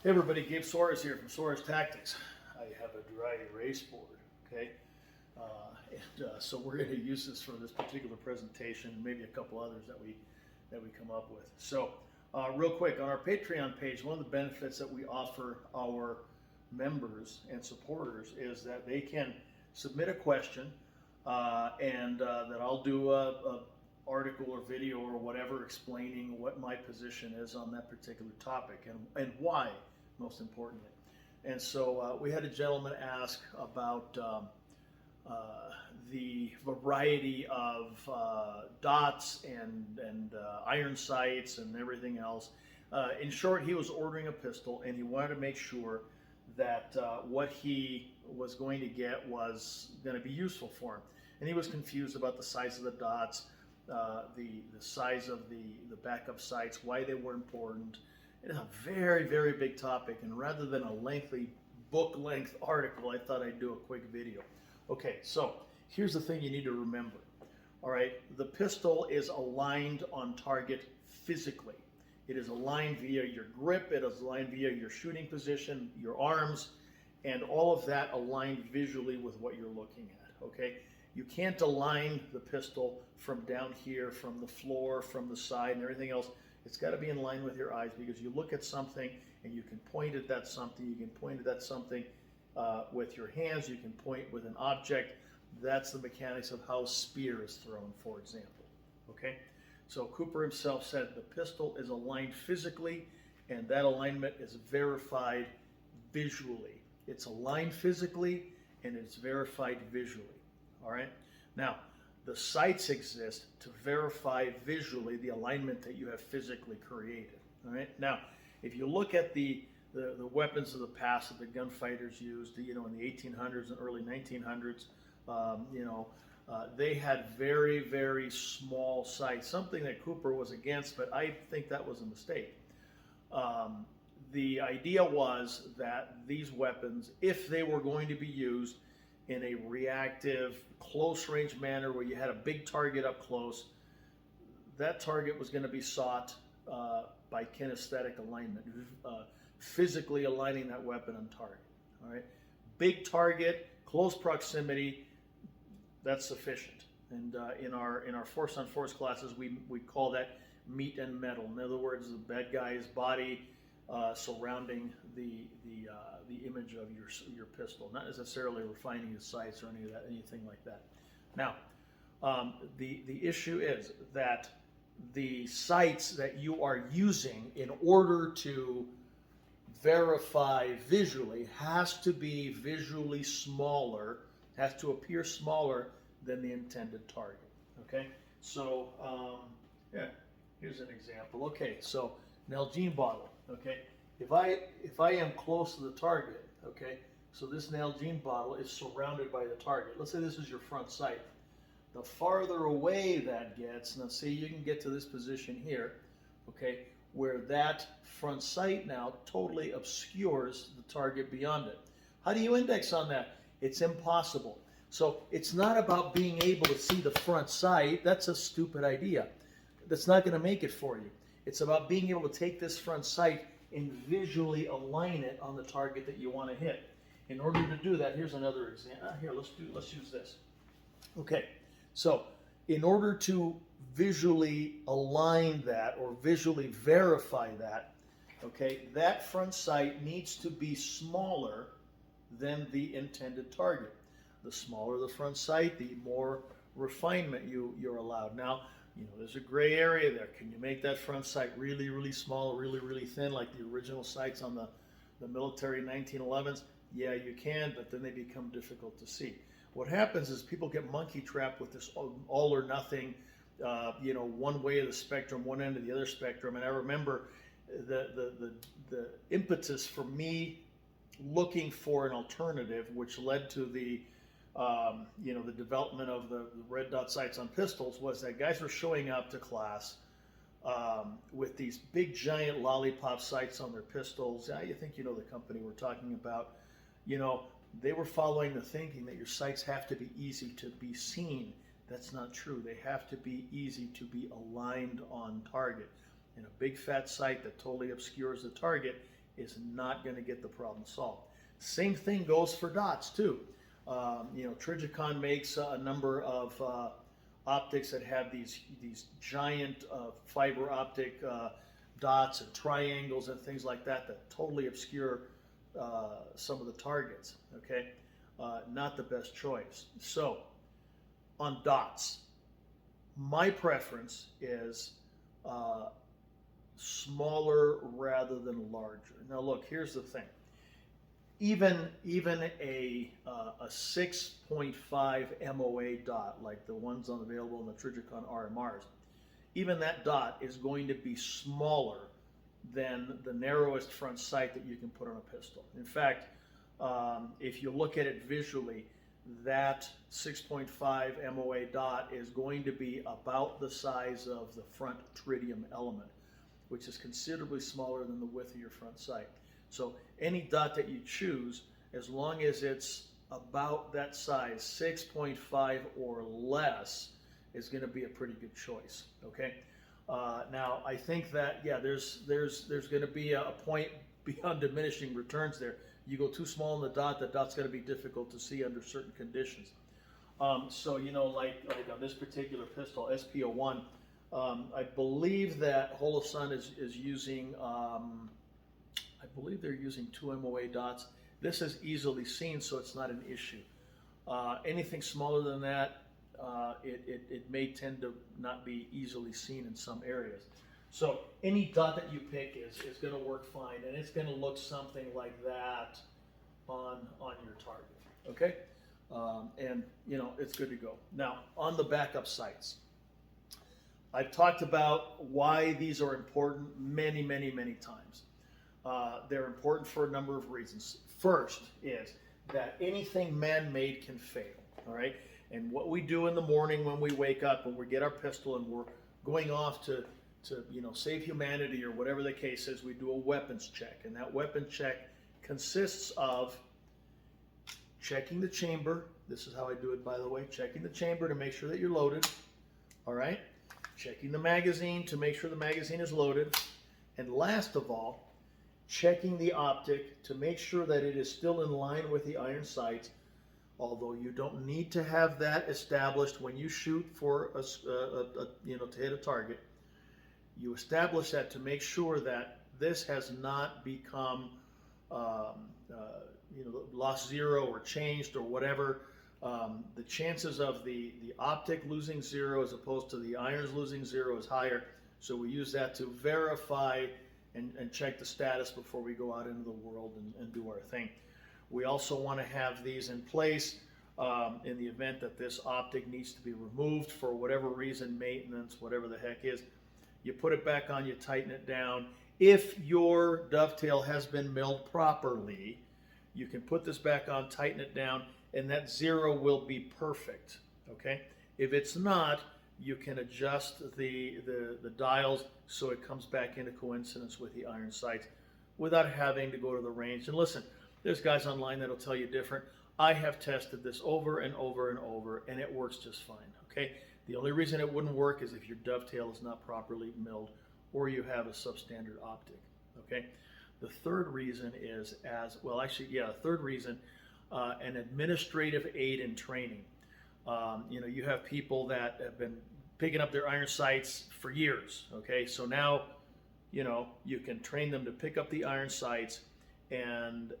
Hey everybody, Gabe Soares here from Soares Tactics. I have a dry erase board, okay? So we're going to use this for this particular presentation, and maybe a couple others that we come up with. So real quick, on our Patreon page, one of the benefits that we offer our members and supporters is that they can submit a question and that I'll do a article or video or whatever explaining what my position is on that particular topic and why, most importantly. And so we had a gentleman ask about the variety of dots and iron sights and everything else. In short, he was ordering a pistol and he wanted to make sure that what he was going to get was going to be useful for him. And he was confused about the size of the dots, the size of the backup sights, why they were important. It is a very, very big topic, and rather than a lengthy book-length article, I thought I'd do a quick video. Okay, so here's the thing you need to remember. All right, the pistol is aligned on target physically. It is aligned via your grip, it is aligned via your shooting position, your arms, and all of that aligned visually with what you're looking at, okay? You can't align the pistol from down here, from the floor, from the side, and everything else. It's got to be in line with your eyes, because you look at something and you can point at that something. You can point at that something with your hands. You can point with an object. That's the mechanics of how a spear is thrown, for example. Okay? So Cooper himself said the pistol is aligned physically, and that alignment is verified visually. It's aligned physically, and it's verified visually. All right? Now, the sights exist to verify visually the alignment that you have physically created. All right? Now, if you look at the weapons of the past that the gunfighters used, in the 1800s and early 1900s, they had very, very small sights, something that Cooper was against, but I think that was a mistake. The idea was that these weapons, if they were going to be used in a reactive, close-range manner where you had a big target up close, that target was going to be sought by kinesthetic alignment, physically aligning that weapon on target. All right, big target, close proximity, that's sufficient. And in our force-on-force classes, we call that meat and metal. In other words, the bad guy's body surrounding the image of your pistol, not necessarily refining the sights or anything like that. Now, the issue is that the sights that you are using in order to verify visually has to be visually smaller, has to appear smaller than the intended target. Okay, so here's an example. Okay, so Nalgene bottle. Okay, if I am close to the target, okay, so this Nalgene bottle is surrounded by the target. Let's say this is your front sight. The farther away that gets, now see, you can get to this position here, okay, where that front sight now totally obscures the target beyond it. How do you index on that? It's impossible. So it's not about being able to see the front sight. That's a stupid idea. That's not going to make it for you. It's about being able to take this front sight and visually align it on the target that you want to hit. In order to do that, here's another example. Here, let's use this. Okay, so in order to visually align that or visually verify that, okay, that front sight needs to be smaller than the intended target. The smaller the front sight, the more refinement you're allowed. Now, there's a gray area there. Can you make that front sight really, really small, really, really thin, like the original sights on the military 1911s? Yeah, you can, but then they become difficult to see. What happens is people get monkey trapped with this all or nothing, one way of the spectrum, one end of the other spectrum. And I remember the impetus for me looking for an alternative, which led to the development of the red dot sights on pistols, was that guys were showing up to class with these big giant lollipop sights on their pistols. You think you know the company we're talking about. They were following the thinking that your sights have to be easy to be seen. That's not true. They have to be easy to be aligned on target. And a big fat sight that totally obscures the target is not going to get the problem solved. Same thing goes for dots too. Trijicon makes a number of optics that have these giant fiber optic dots and triangles and things like that that totally obscure some of the targets. Okay, not the best choice. So on dots, my preference is smaller rather than larger. Now look, here's the thing. Even a 6.5 MOA dot, like the ones available in the Trijicon RMRs, even that dot is going to be smaller than the narrowest front sight that you can put on a pistol. In fact, if you look at it visually, that 6.5 MOA dot is going to be about the size of the front tritium element, which is considerably smaller than the width of your front sight. So any dot that you choose, as long as it's about that size, 6.5 or less, is going to be a pretty good choice. Okay. Now I think that there's going to be a point beyond diminishing returns there. You go too small in the dot's going to be difficult to see under certain conditions. So like on this particular pistol, SP01, I believe that Holosun is using. I believe they're using 2 MOA dots. This is easily seen, so it's not an issue. Anything smaller than that, it may tend to not be easily seen in some areas. So any dot that you pick is going to work fine, and it's going to look something like that on your target. Okay, and it's good to go. Now on the backup sights, I've talked about why these are important many times. They're important for a number of reasons. First is that anything man-made can fail, all right? And what we do in the morning when we wake up, when we get our pistol and we're going off to save humanity or whatever the case is, we do a weapons check. And that weapon check consists of checking the chamber. This is how I do it, by the way. Checking the chamber to make sure that you're loaded, all right? Checking the magazine to make sure the magazine is loaded. And last of all, checking the optic to make sure that it is still in line with the iron sights, although you don't need to have that established when you shoot for to hit a target. You establish that to make sure that this has not become lost zero or changed or whatever. The chances of the optic losing zero as opposed to the irons losing zero is higher, so we use that to verify and check the status before we go out into the world and do our thing. We also want to have these in place in the event that this optic needs to be removed for whatever reason, maintenance, whatever the heck is. You put it back on, you tighten it down. If your dovetail has been milled properly, you can put this back on, tighten it down, and that zero will be perfect, okay? If it's not, you can adjust the dials so it comes back into coincidence with the iron sights without having to go to the range. And listen, there's guys online that'll tell you different. I have tested this over and over and over, and it works just fine, okay? The only reason it wouldn't work is if your dovetail is not properly milled or you have a substandard optic, okay? The third reason is an administrative aid in training. You have people that have been picking up their iron sights for years, okay? So now, you can train them to pick up the iron sights, and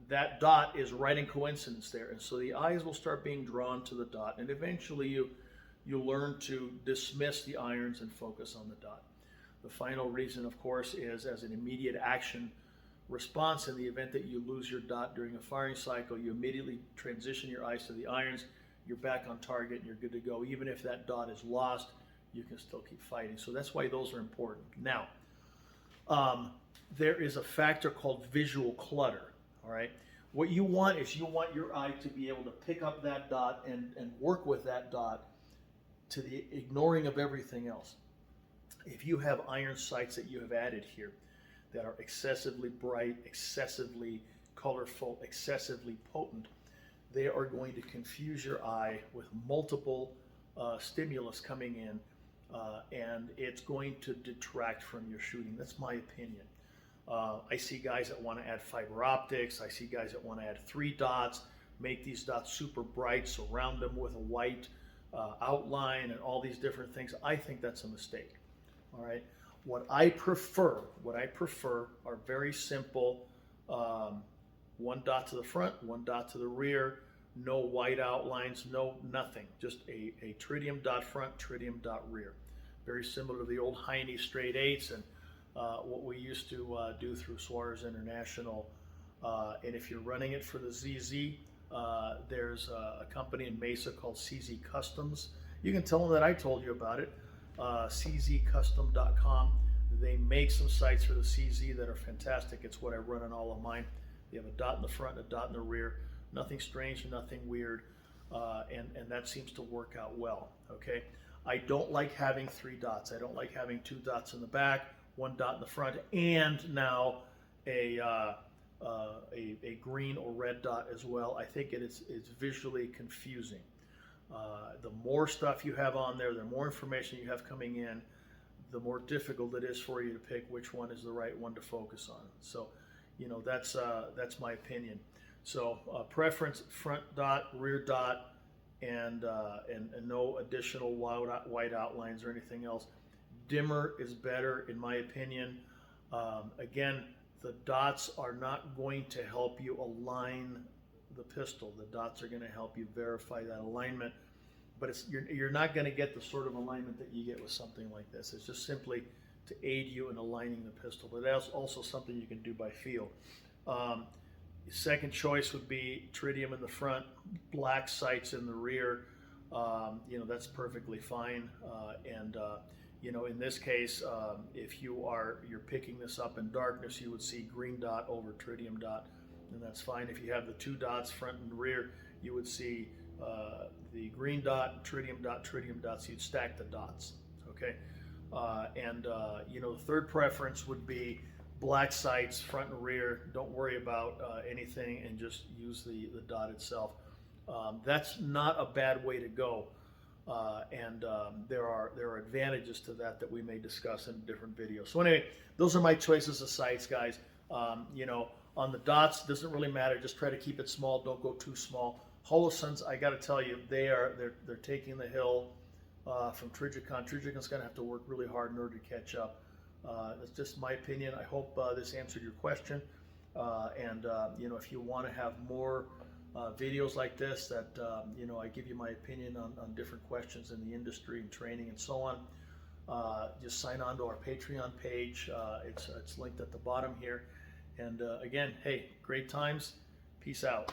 that dot is right in coincidence there. And so the eyes will start being drawn to the dot, and eventually you learn to dismiss the irons and focus on the dot. The final reason, of course, is as an immediate action response in the event that you lose your dot during a firing cycle, you immediately transition your eyes to the irons, you're back on target, and you're good to go. Even if that dot is lost, you can still keep fighting. So that's why those are important. Now, there is a factor called visual clutter, all right? What you want is you want your eye to be able to pick up that dot and work with that dot to the ignoring of everything else. If you have iron sights that you have added here that are excessively bright, excessively colorful, excessively potent, they are going to confuse your eye with multiple stimulus coming in, and it's going to detract from your shooting. That's my opinion. I see guys that want to add fiber optics. I see guys that want to add 3 dots, make these dots super bright, surround them with a white outline and all these different things. I think that's a mistake. All right. What I prefer are very simple, 1 dot to the front, 1 dot to the rear, no white outlines, nothing. Just a tritium dot front, tritium dot rear. Very similar to the old Heine straight 8s and what we used to do through Suarez International. And if you're running it for the ZZ, there's a company in Mesa called CZ Customs. You can tell them that I told you about it. czcustom.com. They make some sights for the CZ that are fantastic. It's what I run on all of mine. They have a dot in the front and a dot in the rear. Nothing strange, nothing weird, and that seems to work out well. Okay, I don't like having 3 dots. I don't like having 2 dots in the back, 1 dot in the front, and now a green or red dot as well. I think it's visually confusing. The more stuff you have on there, the more information you have coming in, the more difficult it is for you to pick which one is the right one to focus on. So, you know, that's my opinion. So preference front dot, rear dot, and no additional white outlines or anything else. Dimmer is better in my opinion. Again, the dots are not going to help you align the pistol. The dots are going to help you verify that alignment, but you're not going to get the sort of alignment that you get with something like this. It's just simply to aid you in aligning the pistol, but that's also something you can do by feel. Second choice would be tritium in the front, black sights in the rear. You know, that's perfectly fine. You know, in this case, if you're picking this up in darkness, you would see green dot over tritium dot, and that's fine. If you have the 2 dots front and rear, you would see the green dot, tritium dot, so you'd stack the dots. Okay, you know, the third preference would be black sights, front and rear. Don't worry about anything and just use the dot itself. That's not a bad way to go. There are advantages to that we may discuss in different videos. So anyway, those are my choices of sights, guys. You know, on the dots, doesn't really matter. Just try to keep it small. Don't go too small. Holosuns, I got to tell you, they're taking the hill from Trijicon. Trijicon's going to have to work really hard in order to catch up. That's just my opinion. I hope this answered your question. You know, if you want to have more videos like this that, you know, I give you my opinion on different questions in the industry and training and so on, just sign on to our Patreon page. It's linked at the bottom here. And again, hey, great times. Peace out.